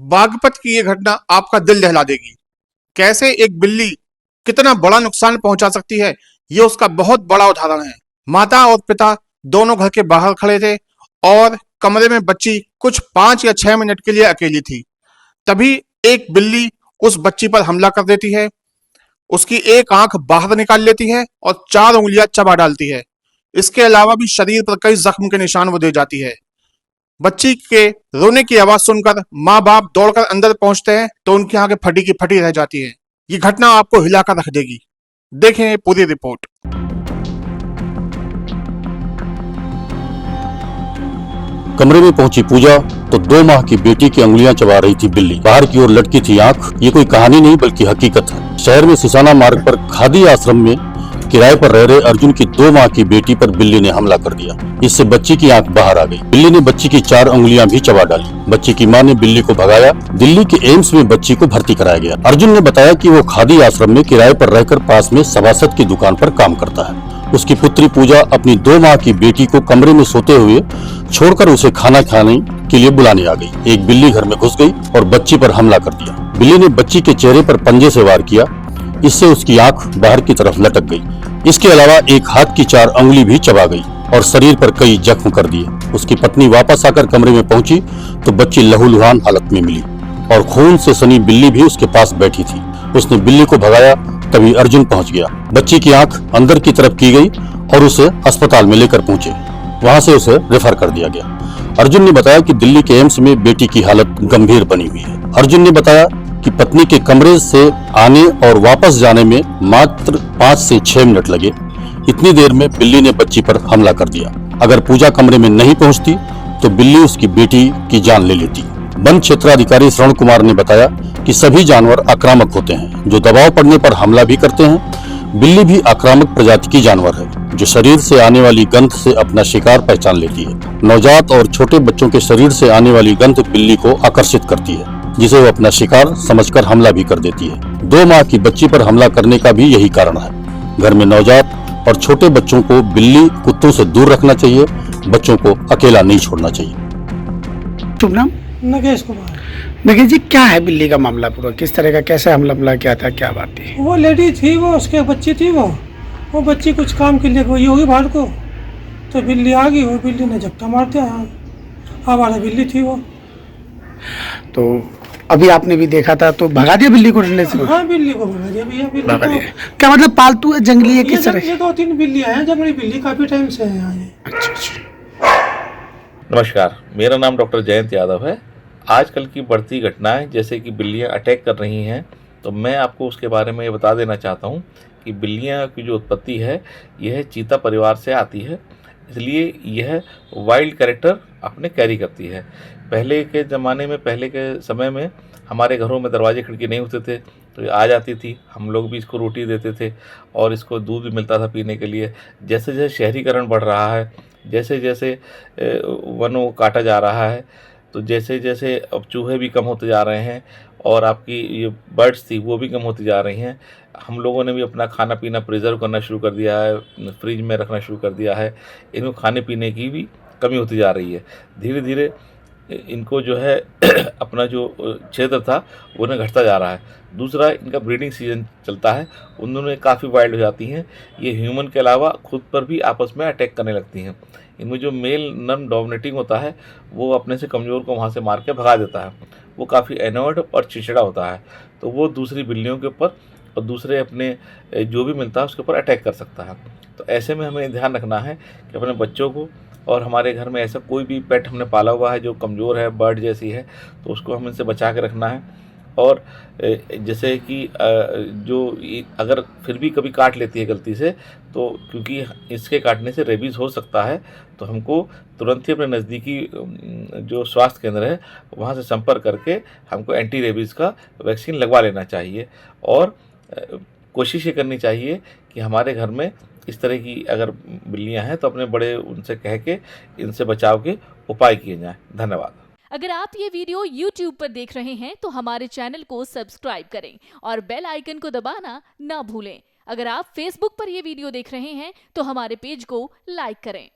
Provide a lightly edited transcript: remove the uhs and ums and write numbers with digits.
बागपत की ये घटना आपका दिल दहला देगी। कैसे एक बिल्ली कितना बड़ा नुकसान पहुंचा सकती है, ये उसका बहुत बड़ा उदाहरण है। माता और पिता दोनों घर के बाहर खड़े थे और कमरे में बच्ची कुछ 5 या 6 मिनट के लिए अकेली थी। तभी एक बिल्ली उस बच्ची पर हमला कर देती है, उसकी एक आंख बाहर निकाल लेती है और 4 उंगलियां चबा डालती है। इसके अलावा भी शरीर पर कई जख्म के निशान वो दे जाती है। बच्ची के रोने की आवाज सुनकर माँ बाप दौड़कर अंदर पहुंचते हैं तो उनकी आंखें फटी की फटी रह जाती है। ये घटना आपको हिलाकर रख देगी। देखें पूरी रिपोर्ट। कमरे में पहुंची पूजा तो 2 माह की बेटी की उंगलियां चबा रही थी बिल्ली। बाहर की ओर लटकी थी आंख। ये कोई कहानी नहीं बल्कि हकीकत है। शहर में सिसाना मार्ग पर खादी आश्रम में किराए पर रह रहे अर्जुन की 2 माह की बेटी पर बिल्ली ने हमला कर दिया। इससे बच्ची की आंख बाहर आ गई। बिल्ली ने बच्ची की 4 उंगलियां भी चबा डाली। बच्ची की मां ने बिल्ली को भगाया। दिल्ली के एम्स में बच्ची को भर्ती कराया गया। अर्जुन ने बताया कि वो खादी आश्रम में किराए पर रहकर पास में सभासद की दुकान पर काम करता है। उसकी पुत्री पूजा अपनी 2 माह की बेटी को कमरे में सोते हुए छोड़कर उसे खाना खाने के लिए बुलाने आ गई। एक बिल्ली घर में घुस गई और बच्ची पर हमला कर दिया। बिल्ली ने बच्ची के चेहरे पर पंजे से वार किया। इससे उसकी आंख बाहर की तरफ लटक गई। इसके अलावा एक हाथ की 4 उंगली भी चबा गई और शरीर पर कई जख्म कर दिए। उसकी पत्नी वापस आकर कमरे में पहुंची तो बच्ची लहूलुहान हालत में मिली और खून से सनी बिल्ली भी उसके पास बैठी थी। उसने बिल्ली को भगाया, तभी अर्जुन पहुंच गया। बच्ची की आंख अंदर की तरफ की गई और उसे अस्पताल में लेकर पहुंचे। वहां से उसे रेफर कर दिया गया। अर्जुन ने बताया कि दिल्ली के एम्स में बेटी की हालत गंभीर बनी हुई है। अर्जुन ने बताया कि पत्नी के कमरे से आने और वापस जाने में मात्र 5 से 6 मिनट लगे। इतनी देर में बिल्ली ने बच्ची पर हमला कर दिया। अगर पूजा कमरे में नहीं पहुंचती तो बिल्ली उसकी बेटी की जान ले लेती। वन क्षेत्राधिकारी श्रवण कुमार ने बताया कि सभी जानवर आक्रामक होते हैं जो दबाव पड़ने पर हमला भी करते हैं। बिल्ली भी आक्रामक प्रजाति की जानवर है जो शरीर से आने वाली गंध से अपना शिकार पहचान लेती है। नवजात और छोटे बच्चों के शरीर से आने वाली गंध बिल्ली को आकर्षित करती है, जिसे वो अपना शिकार समझकर हमला भी कर देती है। 2 माह की बच्ची पर हमला करने का भी यही कारण है। घर में नवजात और छोटे बच्चों को बिल्ली कुत्तों से दूर रखना चाहिए। बच्चों को अकेला नहीं छोड़ना चाहिए। शुभ नाम? नगेश कुमार। नगेश जी, क्या है बिल्ली का मामला पूरा? किस तरह का, कैसे हमला किया था, क्या बात थी? वो लेडी थी, वो उसके बच्ची थी। वो बच्ची कुछ काम के लिए गई होगी बाहर को, तो बिल्ली आ गई। वो बिल्ली ने झपटा मार दिया। हमारा बिल्ली थी वो। तो अभी आपने भी देखा था, तो भगा दिया बिल्ली को डंडे से? हाँ, बिल्ली को भगा दिया भैया। बिल्ली तो क्या मतलब पालतू है, जंगली है, किस तरह? ये 2-3 बिल्लियाँ हैं जंगली बिल्ली, काफी टाइम से है यहाँ। अच्छा। नमस्कार, मेरा नाम डॉक्टर जयंत यादव है। आजकल की बढ़ती घटनाएं जैसे कि बिल्लियां अटैक कर रही हैं, तो मैं आपको उसके बारे में ये बता देना चाहता हूं कि बिल्लियां की जो उत्पत्ति है यह चीता परिवार से आती है। इसलिए यह वाइल्ड कैरेक्टर अपने कैरी करती है। पहले के ज़माने में, पहले के समय में हमारे घरों में दरवाजे खिड़की नहीं होते थे, तो ये आ जाती थी। हम लोग भी इसको रोटी देते थे और इसको दूध भी मिलता था पीने के लिए। जैसे जैसे शहरीकरण बढ़ रहा है, जैसे जैसे वनों को काटा जा रहा है, तो जैसे जैसे अब चूहे भी कम होते जा रहे हैं और आपकी ये बर्ड्स थी वो भी कम होती जा रही हैं। हम लोगों ने भी अपना खाना पीना प्रिजर्व करना शुरू कर दिया है, फ्रिज में रखना शुरू कर दिया है। इनको खाने पीने की भी कमी होती जा रही है। धीरे धीरे इनको जो है अपना जो क्षेत्र था वो न घटता जा रहा है। दूसरा, इनका ब्रीडिंग सीजन चलता है, उन दोनों काफ़ी वाइल्ड हो जाती हैं। ये ह्यूमन के अलावा खुद पर भी आपस में अटैक करने लगती हैं। इनमें जो मेल नॉन डोमिनेटिंग होता है वो अपने से कमज़ोर को वहाँ से मार के भगा देता है। वो काफ़ी एनर्ड और चिड़चिड़ा होता है, तो वो दूसरी बिल्लियों के ऊपर और दूसरे अपने जो भी मिलता है उसके ऊपर अटैक कर सकता है। तो ऐसे में हमें ध्यान रखना है कि अपने बच्चों को, और हमारे घर में ऐसा कोई भी पेट हमने पाला हुआ है जो कमज़ोर है, बर्ड जैसी है, तो उसको हम इनसे बचा के रखना है। और जैसे कि जो अगर फिर भी कभी काट लेती है गलती से, तो क्योंकि इसके काटने से रेबीज़ हो सकता है, तो हमको तुरंत ही अपने नज़दीकी जो स्वास्थ्य केंद्र है वहाँ से संपर्क करके हमको एंटी रेबीज़ का वैक्सीन लगवा लेना चाहिए। और कोशिश ये करनी चाहिए कि हमारे घर में इस तरह की अगर बिल्लियाँ हैं तो अपने बड़े उनसे कह के इनसे बचाव के उपाय किए जाएँ। धन्यवाद। अगर आप ये वीडियो YouTube पर देख रहे हैं तो हमारे चैनल को सब्सक्राइब करें और बेल आइकन को दबाना ना भूलें। अगर आप Facebook पर ये वीडियो देख रहे हैं तो हमारे पेज को लाइक करें।